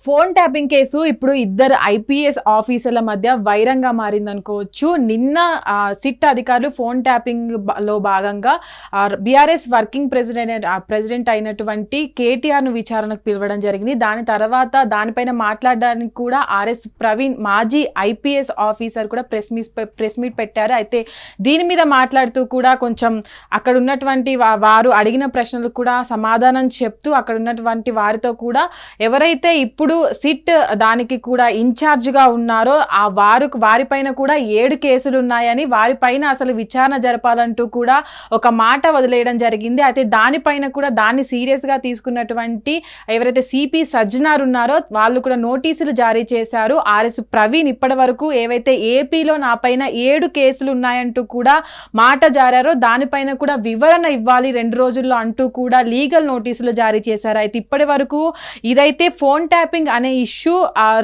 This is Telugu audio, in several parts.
ఫోన్ ట్యాపింగ్ కేసు ఇప్పుడు ఇద్దరు ఐపీఎస్ ఆఫీసర్ల మధ్య వైరంగా మారిందనుకోవచ్చు. నిన్న సిట్ అధికారులు ఫోన్ ట్యాపింగ్ లో భాగంగా బీఆర్ఎస్ వర్కింగ్ ప్రెసిడెంట్ అయినటువంటి కేటీఆర్ను విచారణకు పిలవడం జరిగింది. దాని తర్వాత దానిపైన మాట్లాడడానికి కూడా ఆర్ఎస్ ప్రవీణ్ మాజీ ఐపీఎస్ ఆఫీసర్ కూడా ప్రెస్ మీట్ పెట్టారు. అయితే దీని మీద మాట్లాడుతూ కూడా కొంచెం అక్కడ ఉన్నటువంటి వారు అడిగిన ప్రశ్నలకు కూడా సమాధానం చెప్తూ అక్కడ ఉన్నటువంటి వారితో కూడా ఎవరైతే ఇప్పుడు సిట్ దానికి కూడా ఇన్ఛార్జ్గా ఉన్నారో వారిపైన కూడా 7 కేసులు ఉన్నాయని, వారిపైన అసలు విచారణ జరపాలంటూ కూడా ఒక మాట వదిలేయడం జరిగింది. అయితే దానిపైన కూడా దాన్ని సీరియస్గా తీసుకున్నటువంటి ఎవరైతే సిపి సజ్జనార్ ఉన్నారో వాళ్ళు కూడా నోటీసులు జారీ చేశారు. ఆర్ఎస్ ప్రవీణ్ ఇప్పటి వరకు ఏవైతే ఏపీలో నా పైన 7 కేసులు ఉన్నాయంటూ కూడా మాట జారారో దానిపైన కూడా వివరణ ఇవ్వాలి 2 రోజుల్లో అంటూ కూడా లీగల్ నోటీసులు జారీ చేశారు. అయితే ఇప్పటి వరకు ఇదైతే ఫోన్ ట్యాపింగ్ అనే ఇష్యూ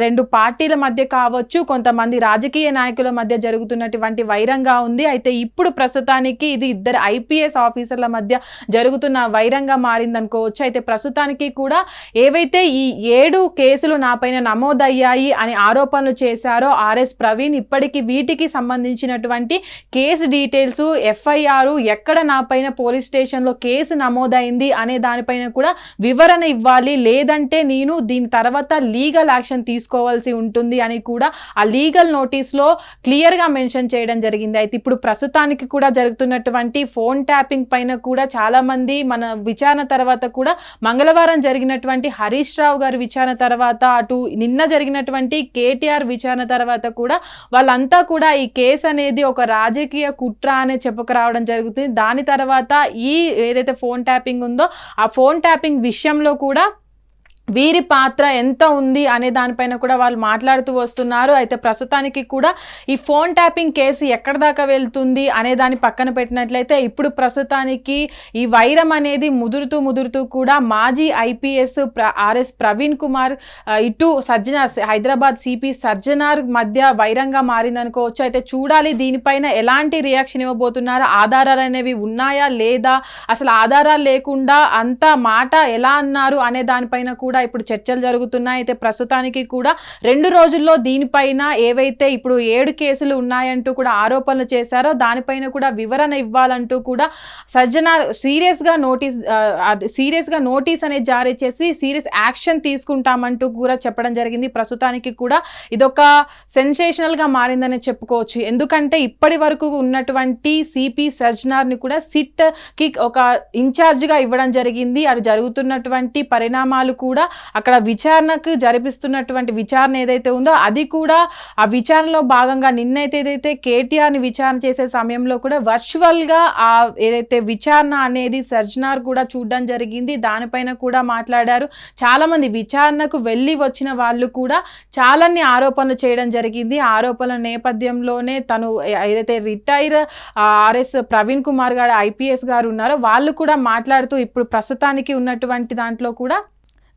2 పార్టీల మధ్య కావచ్చు, కొంతమంది రాజకీయ నాయకుల మధ్య జరుగుతున్నటువంటి వైరంగా ఉంది. అయితే ఇప్పుడు ప్రస్తుతానికి ఇది ఇద్దరు ఐపీఎస్ ఆఫీసర్ల మధ్య జరుగుతున్న వైరంగా మారిందనుకోవచ్చు. అయితే ప్రస్తుతానికి కూడా ఏవైతే ఈ 7 కేసులు నా పైన నమోదయ్యాయి అని ఆరోపణలు చేశారో ఆర్ఎస్ ప్రవీణ్ ఇప్పటికీ వీటికి సంబంధించినటువంటి కేసు డీటెయిల్స్, ఎఫ్ఐఆర్, ఎక్కడ నా పైన పోలీస్ స్టేషన్లో కేసు నమోదైంది అనే దానిపైన కూడా వివరణ ఇవ్వాలి, లేదంటే నేను దీని తర్వాత లీగల్ యాక్షన్ తీసుకోవాల్సి ఉంటుంది అని కూడా ఆ లీగల్ నోటీస్లో క్లియర్గా మెన్షన్ చేయడం జరిగింది. అయితే ఇప్పుడు ప్రస్తుతానికి కూడా జరుగుతున్నటువంటి ఫోన్ ట్యాపింగ్ పైన కూడా చాలా మంది మన విచారణ తర్వాత కూడా మంగళవారం జరిగినటువంటి హరీష్ రావు గారి విచారణ తర్వాత, అటు నిన్న జరిగినటువంటి కేటీఆర్ విచారణ తర్వాత కూడా వాళ్ళంతా కూడా ఈ కేసు అనేది ఒక రాజకీయ కుట్ర అనే చెప్పుకురావడం జరుగుతుంది. దాని తర్వాత ఈ ఏదైతే ఫోన్ ట్యాపింగ్ ఉందో ఆ ఫోన్ ట్యాపింగ్ విషయంలో కూడా వీరి పాత్ర ఎంత ఉంది అనే దానిపైన కూడా వాళ్ళు మాట్లాడుతూ వస్తున్నారు. అయితే ప్రస్తుతానికి కూడా ఈ ఫోన్ ట్యాపింగ్ కేసు ఎక్కడ దాకా వెళ్తుంది అనే దాన్ని పక్కన పెట్టినట్లయితే ఇప్పుడు ప్రస్తుతానికి ఈ వైరం అనేది ముదురుతూ కూడా మాజీ ఐపీఎస్ ఆర్ఎస్ ప్రవీణ్ కుమార్ ఇటు సజ్జనార్ హైదరాబాద్ సిపి సజ్జనార్ మధ్య వైరంగా మారిందనుకోవచ్చు. అయితే చూడాలి దీనిపైన ఎలాంటి రియాక్షన్ ఇవ్వబోతున్నారు, ఆధారాలు అనేవి ఉన్నాయా లేదా, అసలు ఆధారాలు లేకుండా అంత మాట ఎలా అన్నారు అనే దానిపైన కూడా ఇప్పుడు చర్చలు జరుగుతున్నాయి. అయితే ప్రస్తుతానికి కూడా 2 రోజుల్లో దీనిపైన ఏవైతే ఇప్పుడు 7 కేసులు ఉన్నాయంటూ కూడా ఆరోపణలు చేశారో దానిపైన కూడా వివరణ ఇవ్వాలంటూ కూడా సజ్జనార్ సీరియస్గా నోటీస్ అనేది జారీ చేసి సీరియస్ యాక్షన్ తీసుకుంటామంటూ కూడా చెప్పడం జరిగింది. ప్రస్తుతానికి కూడా ఇదొక సెన్సేషనల్గా మారిందని చెప్పుకోవచ్చు. ఎందుకంటే ఇప్పటి వరకు ఉన్నటువంటి సిపి సజ్జనార్ని కూడా సిట్కి ఒక ఇన్ఛార్జ్గా ఇవ్వడం జరిగింది. అది జరుగుతున్నటువంటి పరిణామాలు కూడా అక్కడ విచారణకు జరిపిస్తున్నటువంటి విచారణ ఏదైతే ఉందో అది కూడా ఆ విచారణలో భాగంగా నిన్నైతే ఏదైతే కేటీఆర్ని విచారణ చేసే సమయంలో కూడా వర్చువల్గా ఆ ఏదైతే విచారణ అనేది సజ్జనార్ కూడా చూడడం జరిగింది. దానిపైన కూడా మాట్లాడారు. చాలామంది విచారణకు వెళ్ళి వచ్చిన వాళ్ళు కూడా చాలాన్ని ఆరోపణలు చేయడం జరిగింది. ఆరోపణల నేపథ్యంలోనే తను ఏదైతే రిటైర్ ఆర్ఎస్ ప్రవీణ్ కుమార్ గారు ఐపీఎస్ గారు ఉన్నారో వాళ్ళు కూడా మాట్లాడుతూ ఇప్పుడు ప్రస్తుతానికి ఉన్నటువంటి దాంట్లో కూడా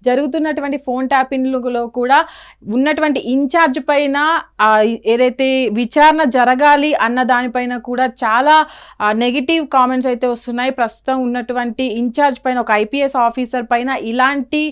జరుగుతున్నటువంటి ఫోన్ ట్యాపింగ్లో కూడా ఉన్నటువంటి ఇన్ఛార్జ్ పైన ఏదైతే విచారణ జరగాలి అన్న దానిపైన కూడా చాలా నెగిటివ్ కామెంట్స్ అయితే వస్తున్నాయి. ప్రస్తుతం ఉన్నటువంటి ఇన్ఛార్జ్ పైన ఒక ఐపీఎస్ ఆఫీసర్ పైన ఇలాంటి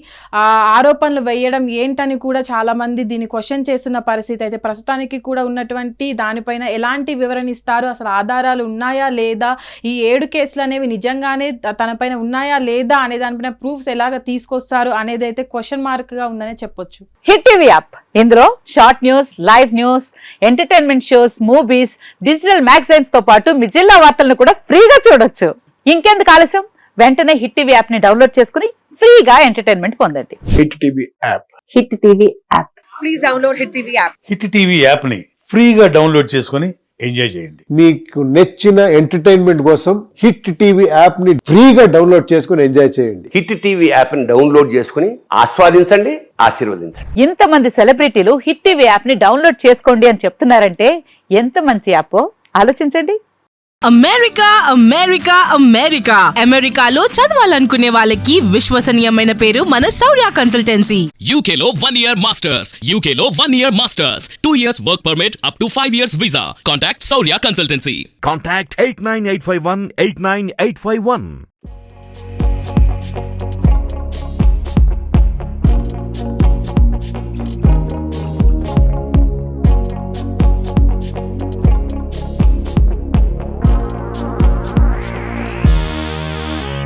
ఆరోపణలు వేయడం ఏంటని కూడా చాలామంది దీన్ని క్వశ్చన్ చేస్తున్న పరిస్థితి. అయితే ప్రస్తుతానికి కూడా ఉన్నటువంటి దానిపైన ఎలాంటి వివరణ ఇస్తారు, అసలు ఆధారాలు ఉన్నాయా లేదా, ఈ 7 కేసులు అనేవి నిజంగానే తనపైన ఉన్నాయా లేదా అనే దానిపైన ప్రూఫ్స్ ఎలాగ తీసుకొస్తారు అనే అయితే క్వశ్చన్ మార్క్ గా ఉందనే చెప్పొచ్చు. హిట్ టీవీ యాప్ ఇందులో short news, live news, entertainment shows, movies, digital magazines తో పాటు మీ జిల్లా వార్తలను కూడా ఫ్రీగా చూడొచ్చు. ఇంకెందుకు ఆలస్యం, వెంటనే హిట్ టీవీ యాప్ ని డౌన్లోడ్ చేసుకుని ఫ్రీగా ఎంటర్టైన్మెంట్ పొందండి. Hit TV app. Hit TV app. Please download hit TV app. Hit TV app ని ఫ్రీగా డౌన్లోడ్ చేసుకుని ఎంజాయ్ చేయండి. మీకు నచ్చిన ఎంటర్టైన్మెంట్ కోసం హిట్ టీవీ యాప్ ని ఫ్రీగా డౌన్లోడ్ చేసుకుని ఎంజాయ్ చేయండి. హిట్ టీవీ యాప్ ని డౌన్లోడ్ చేసుకుని ఆస్వాదించండి, ఆశీర్వదించండి. ఇంతమంది సెలబ్రిటీలు హిట్ టీవీ యాప్ ని డౌన్లోడ్ చేసుకోండి అని చెప్తున్నారంటే ఎంత మంచి యాప్ ఆలోచించండి. అమెరికా అమెరికా అమెరికా అమెరికాలో చదవాలనుకునే వాళ్ళకి విశ్వసనీయమైన పేరు మన శౌర్య కన్సల్టెన్సీ. UK లో 1 year masters, UK లో 1 year masters, 2 years work permit up to 5 years visa. Contact Saurya Consultancy. Contact 89851 89851.